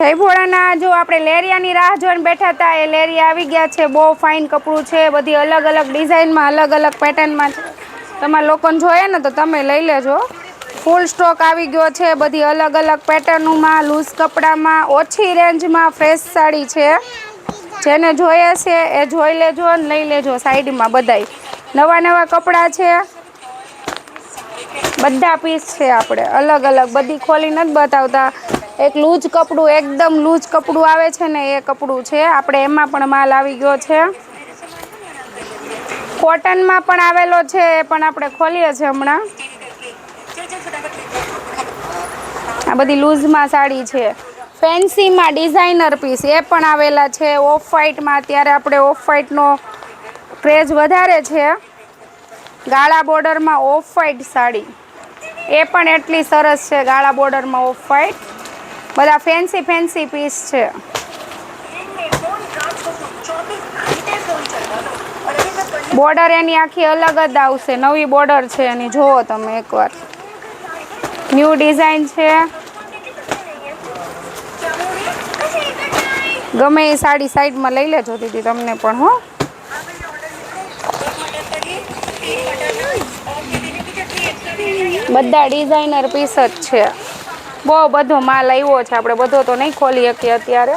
જય ભોળાના જો આપણે લેરિયાની રાહ જોઈને બેઠા હતા એ લેરિયા આવી ગયા છે। બહુ ફાઇન કપડું છે, બધી અલગ અલગ ડિઝાઇનમાં અલગ અલગ પેટર્નમાં છે। તમારે લોકોને જોઈએ ને તો તમે લઈ લેજો। ફૂલ સ્ટોક આવી ગયો છે, બધી અલગ અલગ પેટર્નોમાં, લૂઝ કપડામાં, ઓછી રેન્જમાં ફ્રેશ સાડી છે। જેને જોઈએ છે એ જોઈ લેજો અને લઈ લેજો। સાઈડમાં બધાય નવા નવા કપડાં છે, બધા પીસ છે। આપણે અલગ અલગ બધી ખોલી નથી બતાવતા। એક લૂઝ કપડું, એકદમ લૂઝ કપડું આવે છે ને એ કપડું છે। આપણે એમાં પણ માલ આવી ગયો છે। કોટનમાં પણ આવેલો છે, એ પણ આપણે ખોલીએ છીએ હમણાં। આ બધી લૂઝમાં સાડી છે। ફેન્સીમાં ડિઝાઇનર પીસ એ પણ આવેલા છે। ઓફ વ્હાઈટમાં અત્યારે આપણે ઓફ વ્હાઈટનો ક્રેઝ વધારે છે। ગાળા બોર્ડરમાં ઓફ વ્હાઈટ સાડી એ પણ એટલી સરસ છે। ગાળા બોર્ડરમાં ઓફ વ્હાઈટ બધા ફેન્સી ફેન્સી પીસ છે। બોર્ડર એની આખી અલગ જ આવશે, નવી બોર્ડર છે એની, જુઓ તમે એકવાર। ન્યૂ ડિઝાઇન છે। ગમે એ સાડી સાઈડમાં લઈ લેજો દીદી, તમને પણ હો। બધા ડિઝાઇનર પીસ જ છે। બહુ બધો માલ આવ્યો છે, આપણે બધો તો નહીં ખોલી શકીએ અત્યારે।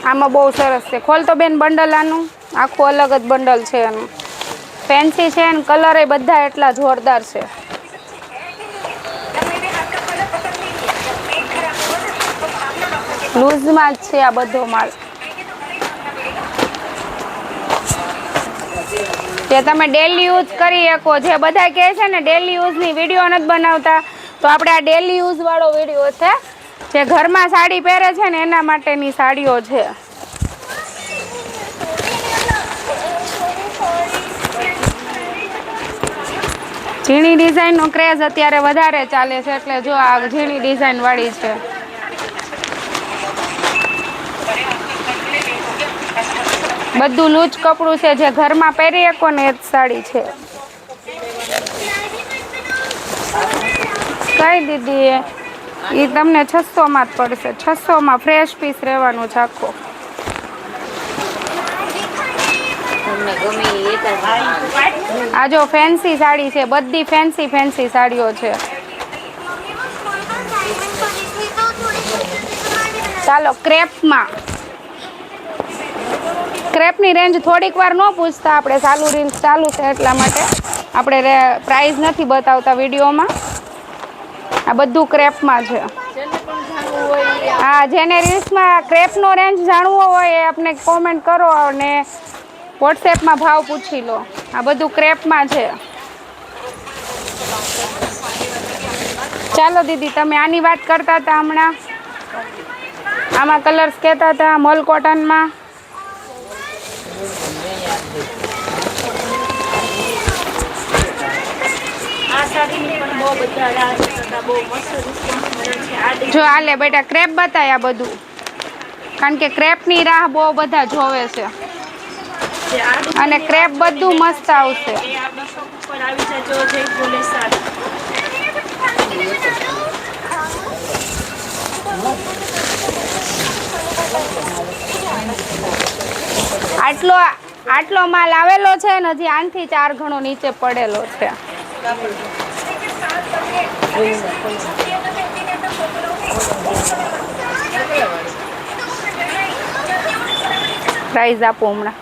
આમાં બહુ સરસ છે। ખોલ તો બેન બંડલ, આનું આખું અલગ જ બંડલ છે એનું। ફેન્સી છે ને કલર એ બધા એટલા જોરદાર છે। લૂઝમાં જ છે આ બધો માલ। જે તમે ડેલી યુઝ કરી શકો। જે બધા કહે છે ને ડેલી યુઝની વિડીયો નથી બનાવતા, તો આપણે આ ડેલી યુઝ વાળો વિડીયો છે। જે ઘરમાં સાડી પહેરે છે ને એના માટેની સાડીઓ છે। ઝીણી ડિઝાઇનનો ક્રેઝ અત્યારે વધારે ચાલે છે, એટલે જો આ ઝીણી ડિઝાઇન વાળી છે। બધું લૂઝ કપડું છે, જે ઘરમાં પહેરી શકો ને એ જ સાડી છે। કઈ દીદી એ તમને 600માં જ પડશે। 600માં ફ્રેશ પીસ રહેવાનું છે આખો। આ જો ફેન્સી સાડી છે, બધી ફેન્સી ફેન્સી સાડીઓ છે। ચાલો ક્રેપમાં, ક્રેપની રેન્જ થોડીક વાર ન પૂછતા, આપણે ચાલુ રીલ્સ ચાલુ છે એટલા માટે આપણે પ્રાઇસ નથી બતાવતા વિડીયોમાં। આ બધું ક્રેપમાં છે। હા, જેને રીલ્સમાં ક્રેપનો રેન્જ જાણવો હોય એ આપણે કોમેન્ટ કરો અને વોટ્સએપમાં ભાવ પૂછી લો। આ બધું ક્રેપમાં છે। ચાલો દીદી, તમે આની વાત કરતા હતા હમણાં, આમાં કલર્સ કહેતા હતા મલ કોટનમાં। જો આલે બેટા ક્રેપ બતાય આ બધું, કારણ કે ક્રેપની રાહ બહુ બધા જોવે છે અને ક્રેપ બધું મસ્ત આવશે। આટલો માલ આવેલો છે ને હજી આનથી 4 ગણો નીચે પડેલો છે। પ્રાઇઝ આપો હમણાં।